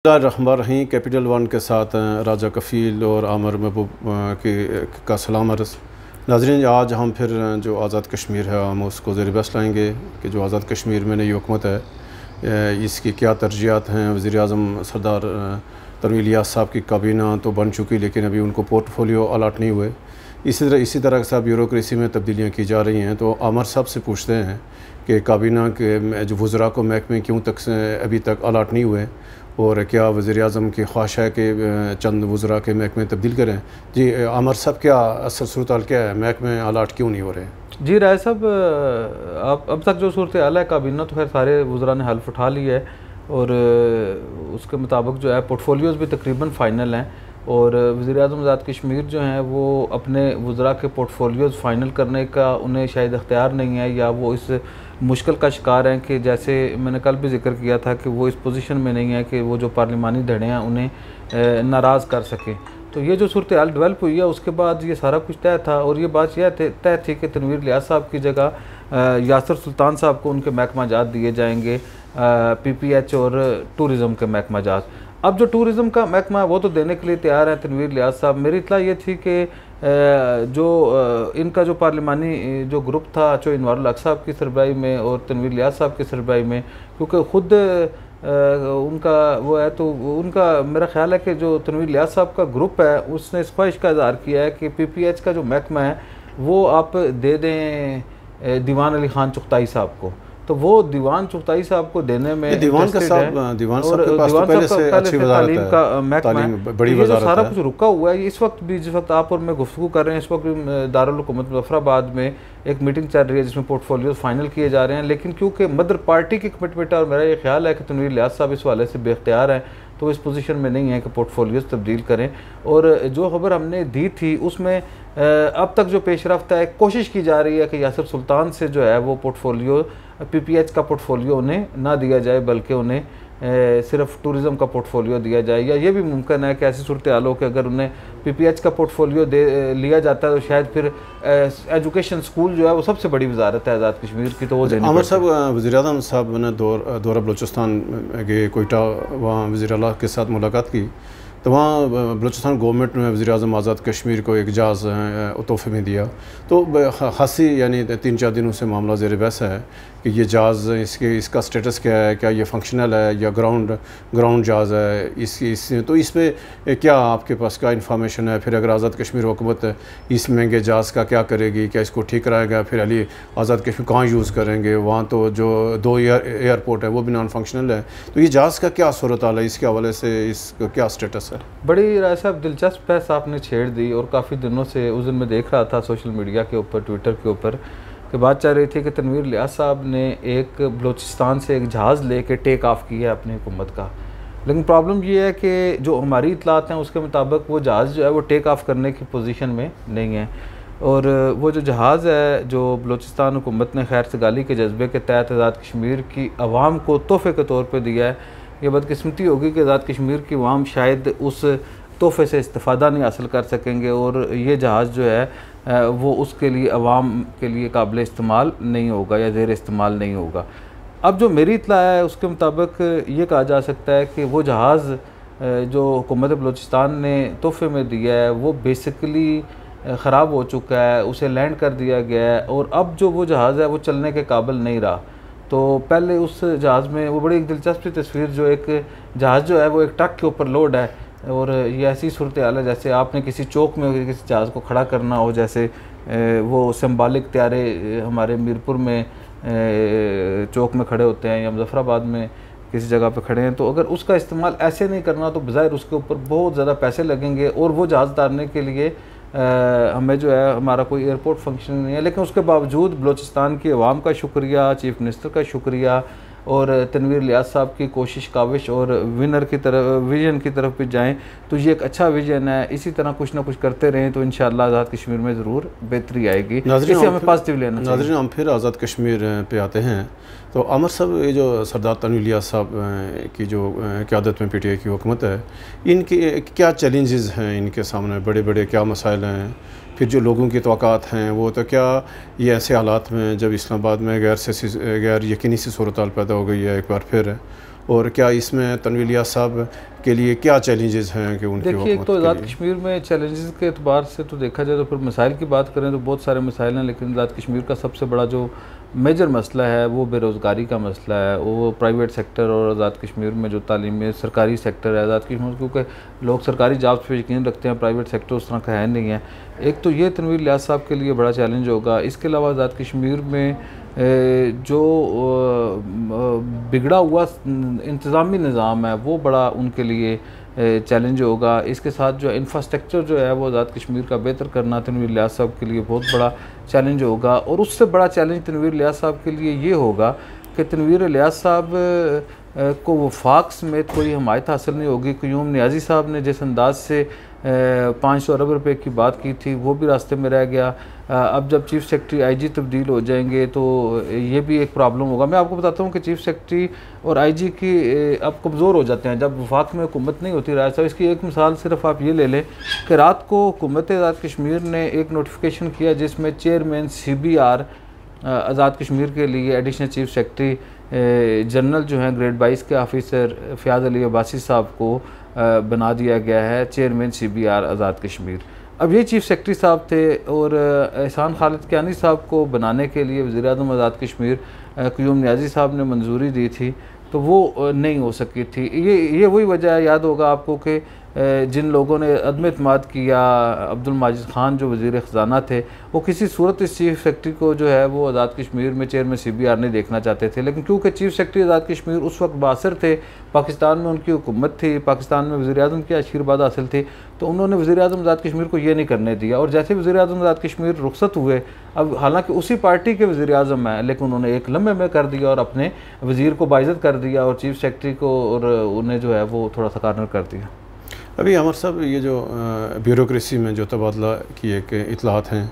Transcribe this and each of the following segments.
रही capital one के साथ राजा कफ़ील और आमर महबूब का सलाम अर्ज़। नाज़रीन, आज हम फिर जो आज़ाद कश्मीर है हम उसको ज़ेर बहस लाएँगे कि जो आज़ाद कश्मीर में नई हुकूमत है इसकी क्या तरजीहात हैं। वज़ीर-ए-आज़म सरदार तनवीर इलियास साहब की काबीना तो बन चुकी, लेकिन अभी उनको पोर्टफोलियो अलाट नहीं हुए। इसी तरह से ब्यूरोक्रेसी में तब्दीलियाँ की जा रही हैं। तो आमर साहब से पूछते हैं कि काबीना के जो वज़रा को महकमे क्यों तक अभी तक अलाट नहीं हुए, और क्या वज़ीर-ए-आज़म की ख्वाहिश है कि चंद वज़रा के महकमे तब्दील करें। जी आमर साहब, क्या असल सूरत क्या है, महकमे अलाट क्यों नहीं हो रहे? जी राय साहब, अब तक जो सूरत हाल है, काबीना तो खैर सारे वज़रा ने हल्फ उठा लिया है और उसके मुताबिक जो है पोर्टफोलियोज़ भी तकरीबन फ़ाइनल हैं। और वज़ीर-ए-आज़म आज़ाद कश्मीर जो हैं वो अपने वज़रा के पोर्टफोलियोज़ फ़ाइनल करने का उन्हें शायद इख्तियार नहीं है, या वो इस मुश्किल का शिकार हैं कि जैसे मैंने कल भी जिक्र किया था कि वो इस पोजीशन में नहीं है कि वो जो पार्लिमानी धड़े हैं उन्हें नाराज़ कर सकें। तो ये जो सूरत हाल डेवलप हुई है उसके बाद ये सारा कुछ तय था, और ये बात यह तय थी कि तनवीर इलियास साहब की जगह यासिर सुल्तान साहब को उनके महकमा जात दिए जाएंगे, PPH और टूरिज़म के महकमा जात। अब जो टूरिज़म का महकमा है वो तो देने के लिए तैयार है तनवीर इलियास साहब। मेरी इत्तला ये थी कि जो इनका जो पार्लिमानी जो ग्रुप था जो इनवारुल हक साहब की सरबराही में और तनवीर इलियास साहब की सरबराही में, क्योंकि ख़ुद उनका वो है, तो उनका मेरा ख्याल है कि जो तनवीर इलियास साहब का ग्रुप है उसने इस ख्वाहिश का इज़हार किया है कि PPH का जो महकमा है वो आप दे दें दीवान अली ख़ान चुग़ताई साहब को। तो वो दीवान चुग़ताई साहब को देने में दीवान साहब के पास तो पहले से अच्छी तालीम का महकमा है, बड़ी तो ये सारा कुछ रुका हुआ है। इस वक्त भी, जिस वक्त आप और मैं गुफ्तगू कर रहे हैं, इस वक्त भी दारुल हुकूमत मुज़फ़्फ़राबाद में एक मीटिंग चल रही है जिसमें पोर्टफोलियोज फाइनल किए जा रहे हैं। लेकिन क्योंकि मदर पार्टी की कमिटमेंट है और मेरा ये ख्याल है कि तनवीर इलियास साहब इस हवाले से बेख्तियार हैं, तो इस पोजीशन में नहीं है कि पोर्टफोलियोज तब्दील करें। और जो खबर हमने दी थी उसमें अब तक जो पेशरफ्त है, कोशिश की जा रही है कि यासिर सुल्तान से जो है वो पोर्टफोलियो PPH का पोर्टफोलियो उन्हें ना दिया जाए, बल्कि उन्हें सिर्फ टूरिज़म का पोर्टफोलियो दिया जाए। या ये भी मुमकिन है कि ऐसी सूरत हाल हो कि अगर उन्हें PPH का पोर्टफोलियो लिया जाता है तो शायद फिर एजुकेशन स्कूल जो है वो सबसे बड़ी वजारत है आज़ाद कश्मीर की, तो वो देनी। आमर साहब, वज़ीर-ए-आज़म साहब ने दौरा बलूचिस्तान गए, कोयटा, वहाँ वज़ीर आला के साथ मुलाकात की। तो वहाँ बलूचिस्तान गवर्नमेंट ने वज़ीर-ए-आज़म आज़ाद कश्मीर को एक जहाज़ तोहफे में दिया। तो खासी यानी 3-4 दिनों से मामला ज़ेर बहस है कि ये जहाज़ इसका स्टेटस क्या है, क्या ये फंक्शनल है या ग्राउंड जहाज़ है। तो इस पर क्या आपके पास क्या इन्फॉर्मेशन है? फिर अगर आज़ाद कश्मीर हुकूमत इस महंगे जहाज़ का क्या करेगी, क्या इसको ठीक कराएगा? फिर अली आज़ाद कश्मीर कहाँ यूज़ करेंगे? वहाँ तो जो 2 एयरपोर्ट है वो भी नॉन फंक्शनल है। तो ये जहाज़ का क्या सूरत हाल है, इसके हवाले से इसका क्या स्टेटस है? बड़ी राय साहब दिलचस्प बहस आपने छेड़ दी, और काफ़ी दिनों से उस दिन मैं देख रहा था सोशल मीडिया के ऊपर, ट्विटर के ऊपर, कि बात चल रही थी कि तनवीर इलियास साहब ने एक बलूचिस्तान से एक जहाज़ लेके टेक ऑफ किया है अपनी हुकूमत का। लेकिन प्रॉब्लम ये है कि जो हमारी इतलात हैं उसके मुताबिक वो जहाज़ जो है वो टेक ऑफ करने की पोजीशन में नहीं है। और वो जो जहाज़ है जो बलूचिस्तान हुकूमत ने खैर सगाली के जज्बे के तहत आज़ाद कश्मीर की आवाम को तोहफ़े के तौर पर दिया है, ये बदकिस्मती होगी कि आज़ाद कश्मीर की आवाम शायद उस तोहफ़े से इस्तिफ़ादा नहीं हासिल कर सकेंगे, और ये जहाज़ जो है वो उसके लिए आवाम के लिए काबिल इस्तेमाल नहीं होगा या ज़ेर इस्तेमाल नहीं होगा। अब जो मेरी इत्तला है उसके मुताबिक ये कहा जा सकता है कि वो जहाज़ जो हुकूमत बलूचिस्तान ने तोहफ़े में दिया है वो बेसिकली ख़राब हो चुका है, उसे लैंड कर दिया गया है, और अब जो वो जहाज़ है वो चलने के काबिल नहीं रहा। तो पहले उस जहाज़ में वो बड़ी एक दिलचस्प तस्वीर, जो एक जहाज़ जो है वो एक ट्रक के ऊपर लोड है, और ये ऐसी सूरत हाल है जैसे आपने किसी चौक में किसी जहाज़ को खड़ा करना हो, जैसे वो सिम्बॉलिक त्यारे हमारे मीरपुर में चौक में खड़े होते हैं या मुज़फ़्फ़राबाद में किसी जगह पे खड़े हैं। तो अगर उसका इस्तेमाल ऐसे नहीं करना तो बज़ाहिर उसके ऊपर बहुत ज़्यादा पैसे लगेंगे, और वो जहाज़ उतारने के लिए हमें जो है हमारा कोई एयरपोर्ट फंक्शन नहीं है। लेकिन उसके बावजूद बलूचिस्तान की आवाम का शुक्रिया, चीफ़ मिनिस्टर का शुक्रिया, और तनवीर इलियास साहब की कोशिश काविश और विजन की तरफ भी जाएं तो ये एक अच्छा विजन है। इसी तरह कुछ ना कुछ करते रहें तो इंशाअल्लाह आज़ाद कश्मीर में ज़रूर बेहतरी आएगी। इसे हमें पॉजिटिव लेना चाहिए। नाज़रीन, हम फिर आज़ाद कश्मीर पे आते हैं। तो आमर साहब, ये जो सरदार तनवीर इलियास साहब की जो क़यादत में PTI की हुकूमत है, इनकी क्या चैलेंजेस हैं इनके सामने, बड़े बड़े क्या मसाइल हैं? फिर जो लोगों की तवक्कात हैं वो, तो क्या ये ऐसे हालात में जब इस्लामाबाद में गैर यकीनी सी सूरत हाल पैदा हो गई है एक बार फिर, और क्या इसमें तनवीर इलियास साहब के लिए क्या चैलेंजेस हैं कि उनकी देखिए, एक तो आज़ाद कश्मीर में चैलेंजेस के एतबार से तो देखा जाए तो फिर मसाइल की बात करें तो बहुत सारे मसाइल हैं, लेकिन आज़ाद कश्मीर का सबसे बड़ा जो मेजर मसला है वो बेरोज़गारी का मसला है। वो प्राइवेट सेक्टर और आज़ाद कश्मीर में जो तालीमी सरकारी सेक्टर है आज़ाद कश्मीर, क्योंकि लोग सरकारी जॉब्स पे यकीन रखते हैं, प्राइवेट सेक्टर उस तरह का है नहीं है। एक तो ये तनवीर इलियास साहब के लिए बड़ा चैलेंज होगा। इसके अलावा आज़ाद कश्मीर में जो बिगड़ा हुआ इंतज़ामी निज़ाम है वो बड़ा उनके लिए चैलेंज होगा। इसके साथ जो इंफ्रास्ट्रक्चर जो है वो आज़ाद कश्मीर का बेहतर करना तनवीर इलियास साहब के लिए बहुत बड़ा चैलेंज होगा। और उससे बड़ा चैलेंज तनवीर इलियास साहब के लिए ये होगा कि तनवीर इलियास साहब को वफाक समेत कोई हमायत हासिल नहीं होगी। क़य्यूम नियाज़ी साहब ने जिस अंदाज से 500 अरब रुपए की बात की थी वो भी रास्ते में रह गया। अब जब चीफ़ सेक्रेटरी आईजी तब्दील हो जाएंगे तो ये भी एक प्रॉब्लम होगा। मैं आपको बताता हूँ कि चीफ़ सेक्रेटरी और आईजी की अब कमज़ोर हो जाते हैं जब वफाक में हुकूमत नहीं होती। राज साहब, इसकी एक मिसाल सिर्फ आप ये ले लें कि रात को हुकूमत आज़ाद कश्मीर ने एक नोटिफिकेशन किया जिसमें चेयरमैन CBR आज़ाद कश्मीर के लिए एडिशनल चीफ़ सेक्रेटरी जनरल जो हैं ग्रेड 22 के ऑफिसर फ़याज़ अली अब्बासी साहब को बना दिया गया है चेयरमैन CBR आज़ाद कश्मीर। अब ये चीफ़ सेक्रेटरी साहब थे और एहसान खालिद कियानी साहब को बनाने के लिए वज़ीर-ए-आज़म आज़ाद कश्मीर क़य्यूम नियाज़ी साहब ने मंजूरी दी थी, तो वो नहीं हो सकी थी। ये वही वजह है, याद होगा आपको कि जिन लोगों ने अदम एतमाद किया, अब्दुल माजिद ख़ान जो वज़ीर ख़ज़ाना थे, वो किसी सूरत इस चीफ़ सेक्रेटरी को जो है वो आज़ाद कश्मीर में चेयरमैन CBR नहीं देखना चाहते थे। लेकिन क्योंकि चीफ़ सेक्रेटरी आज़ाद कश्मीर उस वक्त बासर थे, पाकिस्तान में उनकी हुकूमत थी, पाकिस्तान में वज़ीर-ए-आज़म की आशीर्वाद हासिल थी, तो उन्होंने वज़ीर-ए-आज़म आज़ाद कश्मीर को ये नहीं करने दिया। और जैसे वज़ीर-ए-आज़म आज़ाद कश्मीर रुखसत हुए, अब हालांकि उसी पार्टी के वज़ीर-ए-आज़म हैं, लेकिन उन्होंने एक लम्हे में कर दिया और अपने वज़ीर को बाइज़्ज़त कर दिया और चीफ़ सेक्रेटरी को और उन्हें जो है वो थोड़ा सा कार्नर कर दिया। अभी अमर साहब, ये जो ब्यूरोक्रेसी में जो तबादला की एक इतलात हैं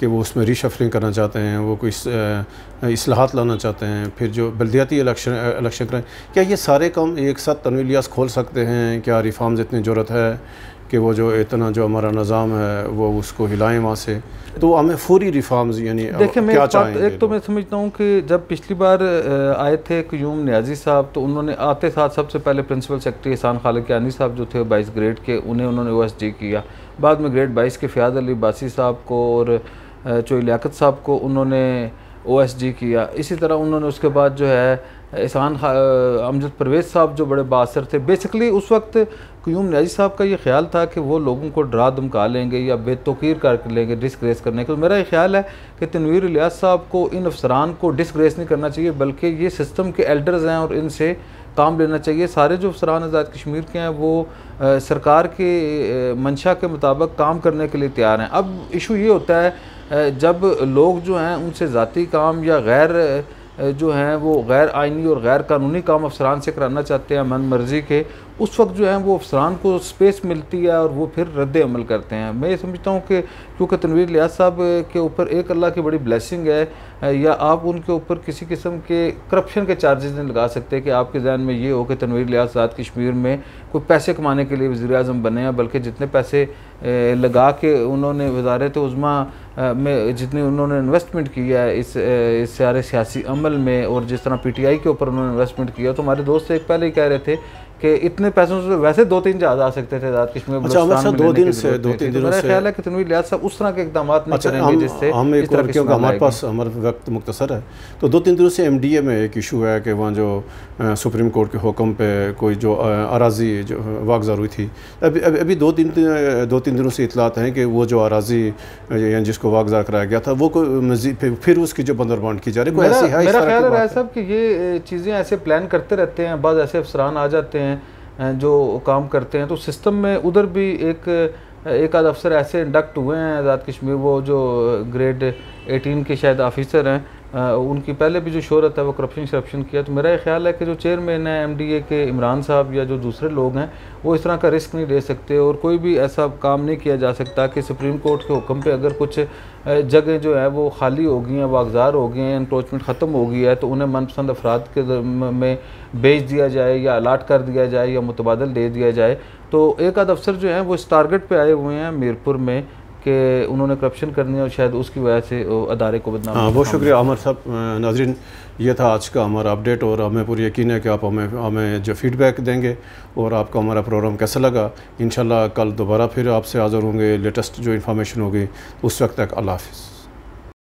कि वो उसमें रीशफलिंग करना चाहते हैं, वो कोई इस्लाहात लाना चाहते हैं, फिर जो बल्दियाती इलेक्शन कराएं, क्या ये सारे काम एक साथ तनवीर इलियास खोल सकते हैं? क्या रिफॉर्म्स इतनी ज़रूरत है कि वो जो इतना जो हमारा निज़ाम है वो उसको हिलाएं वहाँ से? तो हमें फौरी रिफॉर्म्स यानी देखिए, मैं एक तो मैं समझता हूँ कि जब पिछली बार आए थे क़य्यूम नियाज़ी साहब, तो उन्होंने आते साथ सबसे पहले प्रिंसिपल सेक्रेटरी एहसान खालिद कियानी साहब जो थे 22 ग्रेड के, उन्होंने OSD किया। बाद में ग्रेड 22 के फ़याज़ अली अब्बासी साहब को और चोई लियाकत साहब को उन्होंने OSD किया। इसी तरह उन्होंने उसके बाद जो है एहसान अमजद परवेज़ साहब जो बड़े बासर थे। बेसिकली उस वक्त क़य्यूम नियाज़ी साहब का ये ख्याल था कि वो लोगों को डरा धमका लेंगे या बेतौकीर कर लेंगे, डिसग्रेस करने के। तो मेरा ये ख्याल है कि तनवीर इलियास साहब को इन अफसरान को डिसग्रेस नहीं करना चाहिए, बल्कि ये सिस्टम के एल्डर्स हैं और इनसे काम लेना चाहिए। सारे जो अफसरान आज़ाद कश्मीर के हैं वो सरकार के मंशा के मुताबिक काम करने के लिए तैयार हैं। अब इशू ये होता है जब लोग जो हैं उनसे ज़ाती काम या गैर जो हैं वो गैर आइनी और गैर कानूनी काम अफसरान से कराना चाहते हैं मन मर्ज़ी के, उस वक्त जो है वो अफसरान को स्पेस मिलती है और वो फिर रद्द अमल करते हैं। मैं ये समझता हूँ कि क्योंकि तनवीर इलियास साहब के ऊपर एक अल्लाह की बड़ी ब्लेसिंग है, या आप उनके ऊपर किसी किस्म के करप्शन के चार्जेस नहीं लगा सकते कि आपके जहन में ये हो कि तनवीर इलियास आज़ाद कश्मीर में कोई पैसे कमाने के लिए वज़ीर-ए-आज़म बने हैं, बल्कि जितने पैसे लगा के उन्होंने वज़ारत उज़्मा में जितनी उन्होंने इन्वेस्टमेंट किया है इस सारे सियासी अमल में, और जिस तरह PTI के ऊपर उन्होंने इन्वेस्टमेंट किया, तो हमारे दोस्त एक पहले ही कह रहे थे कि इतने पैसों से वैसे 2-3 जहाज आ सकते थे आज़ाद कश्मीर। अच्छा, हमारे 2-3 दिनों से ख्याल है कि तनवीर इलियास साहब उस तरह के इकदाम नहीं करेंगे जिससे हम एक और, क्योंकि हमारे पास हमारा वक्त मुख्तसर है, तो 2-3 दिनों से MDA में एक इशू है कि वहाँ जो सुप्रीम कोर्ट के हुक्म पे कोई जो अराजी जो वागज़ार हुई थी, अभी 2-3 दिनों से इतलात हैं कि वो जो अराजी यानी जिसको वागज़ार कराया गया था वो कोई मज़ीद फिर उसकी जो बंदरबांट की जा रही है। मेरा ख्याल है राय साहब कि ये चीज़ें ऐसे प्लान करते रहते हैं, बाद ऐसे अफसरान आ जाते हैं जो काम करते हैं, तो सिस्टम में उधर भी एक आध अफसर ऐसे इंडक्ट हुए हैं आज़ाद कश्मीर, वो जो ग्रेड 18 के शायद ऑफिसर हैं, उनकी पहले भी जो शोहरत है वो करप्शन किया। तो मेरा ये ख्याल है कि जो चेयरमैन है MDA के इमरान साहब या जो दूसरे लोग हैं वो इस तरह का रिस्क नहीं ले सकते, और कोई भी ऐसा काम नहीं किया जा सकता कि सुप्रीम कोर्ट के हुक्म पे अगर कुछ जगह जो है वो खाली हो गई हैं, वागज़ार हो गए हैं, इंक्रोचमेंट ख़त्म हो गई है, तो उन्हें मनपसंद अफराद के में बेच दिया जाए या अलाट कर दिया जाए या मुतबादल दे दिया जाए। तो एक आध अफसर जो हैं वो इस टारगेट पर आए हुए हैं मीरपुर में कि उन्होंने करप्शन करनी है और शायद उसकी वजह से अदारे को बदनाम। हाँ, बहुत शुक्रिया आमर साहब। नाज़रीन, ये था आज का हमारा अपडेट और हमें पूरी यकीन है कि आप हमें जो फीडबैक देंगे और आपको हमारा प्रोग्राम कैसा लगा। इंशाल्लाह कल दोबारा फिर आपसे हाज़िर होंगे लेटेस्ट जो इन्फॉर्मेशन होगी। उस वक्त तक अल्लाह हाफ़िज़।